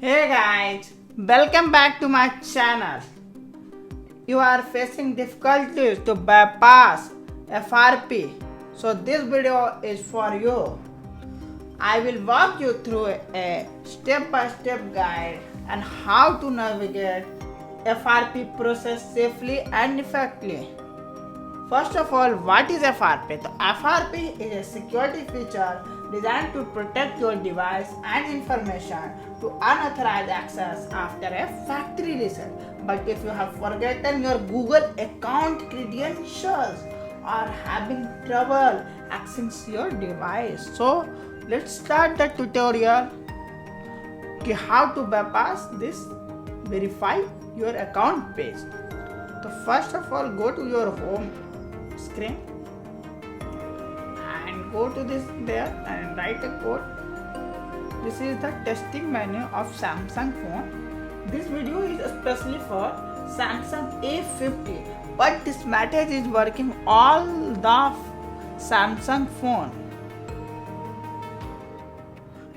Hey guys, welcome back to my channel. You are facing difficulties to bypass FRP, so this video is for you. I will walk you through a step-by-step guide on how to navigate FRP process safely and effectively. First of all, what is FRP? The FRP is a security feature designed to protect your device and information to unauthorized access after a factory reset. But if you have forgotten your Google account credentials or having trouble accessing your device, so let's start the tutorial on how to bypass this verify your account page. So first of all, go to your home screen and go to this there and write a code. This is the testing menu of Samsung phone. This video is especially for Samsung A50, but this method is working all the Samsung phone.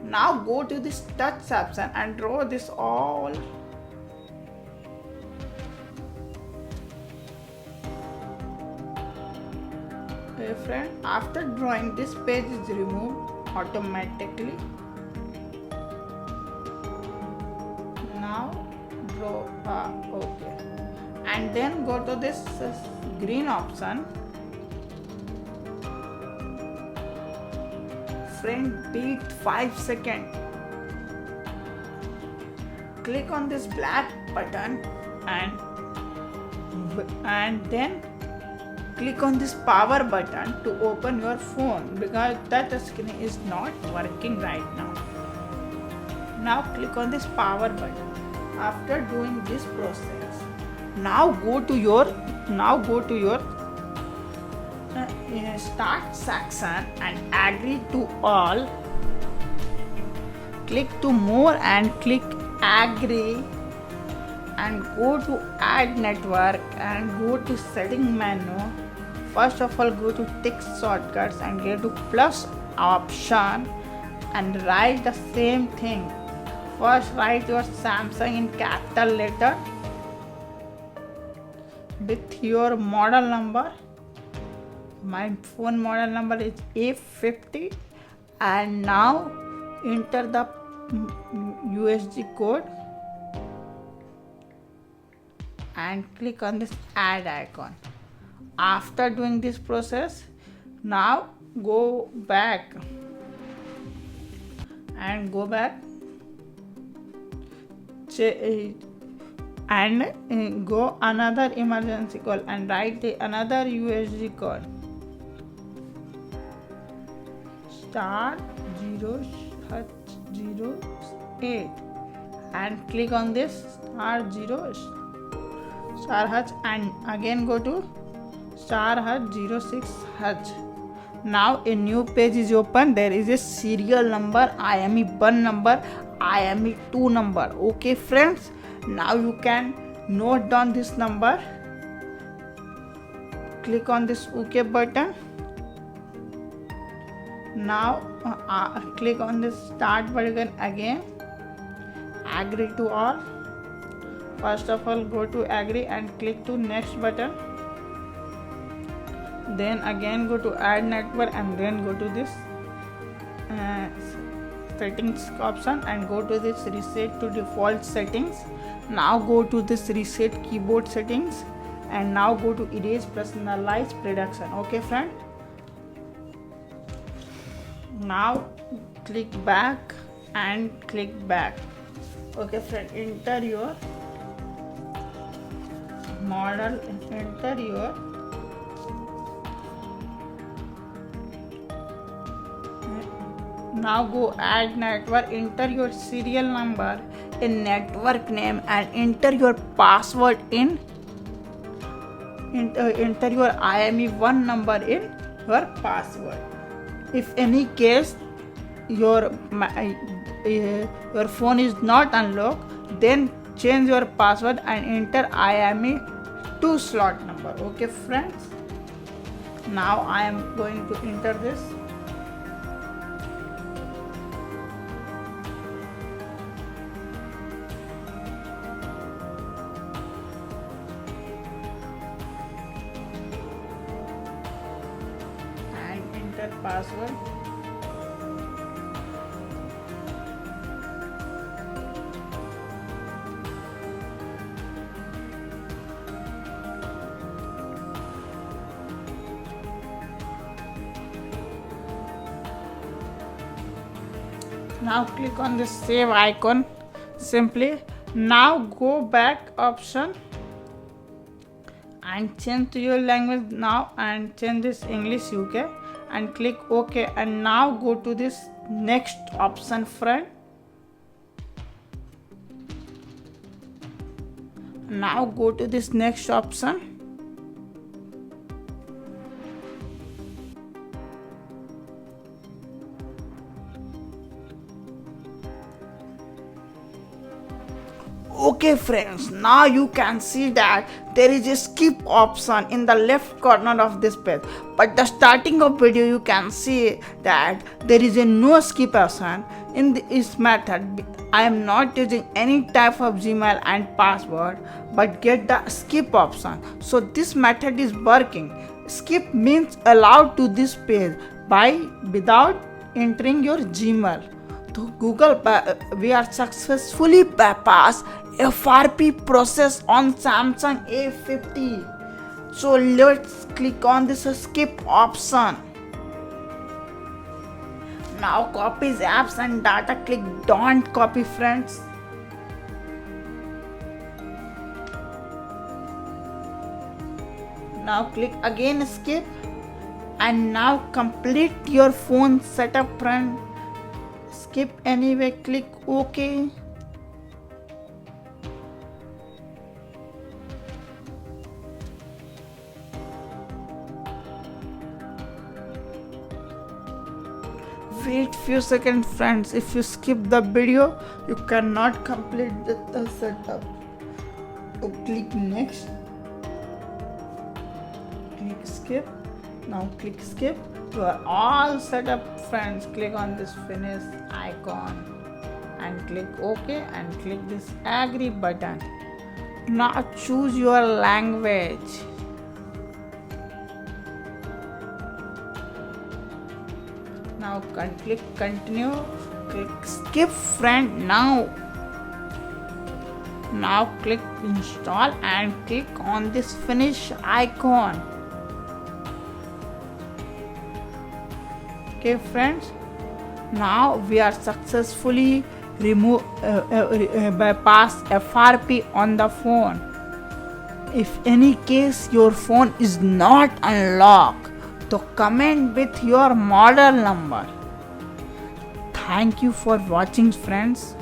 Now go to this touch option and draw this all. Friend, after drawing, this page is removed automatically. Now draw okay, and then go to this green option. Friend, beat 5 seconds. Click on this black button and then click on this power button to open your phone because that screen is not working right now. Now click on this power button. After doing this process, now go to your start section and agree to all. Click to more and click agree and go to add network and go to setting menu. First of all, go to text shortcuts and go to plus option and write the same thing. First write your Samsung in capital letter with your model number. My phone model number is A50 and now enter the USG code and click on this add icon. After doing this process, now go back and go another emergency call and write another USG code star 008 and click on this star 0 star hash and again go to star hash 06 hash. Now a new page is open. There is a serial number, IME 1 number, IME 2 number. Okay friends, now you can note down this number. Click on this OK button. Now click on this start button again. Agree to all. First of all, go to agree and click to next button. Then again go to add network and then go to this settings option and go to this reset to default settings. Now go to this reset keyboard settings and now go to erase personalized prediction. Okay friend, now click back and click back. Okay friend, enter your model, enter your now go add network, enter your serial number in network name and enter your password in enter your IME 1 number in your password. If any case your phone is not unlocked, then change your password and enter IME 2 slot number. Okay friends, now I am going to enter this. forget password. Now click on the save icon. Simply now go back option and change to your language now and change this English UK and click OK, and now go to this next option friend. Now go to this next option. Okay friends, now you can see that there is a skip option in the left corner of this page, but the starting of video you can see that there is a no skip option in this method. I am not using any type of Gmail and password but get the skip option, so this method is working. Skip means allowed to this page by without entering your Gmail. So Google, we are successfully bypassed FRP process on Samsung A50. So let's click on this skip option. Now copies apps and data, click don't copy friends. Now click again skip, and now complete your phone setup friend. Skip anyway, click OK. Wait few seconds friends, if you skip the video you cannot complete the setup. So click next, click skip. Now click skip. You are all set up friends. Click on this finish icon and click OK and click this agree button. Now choose your language. Now click continue, click skip friend. Now click install and click on this finish icon. Okay friends, now we are successfully bypass FRP on the phone. If any case your phone is not unlocked, so comment with your model number. Thank you for watching friends.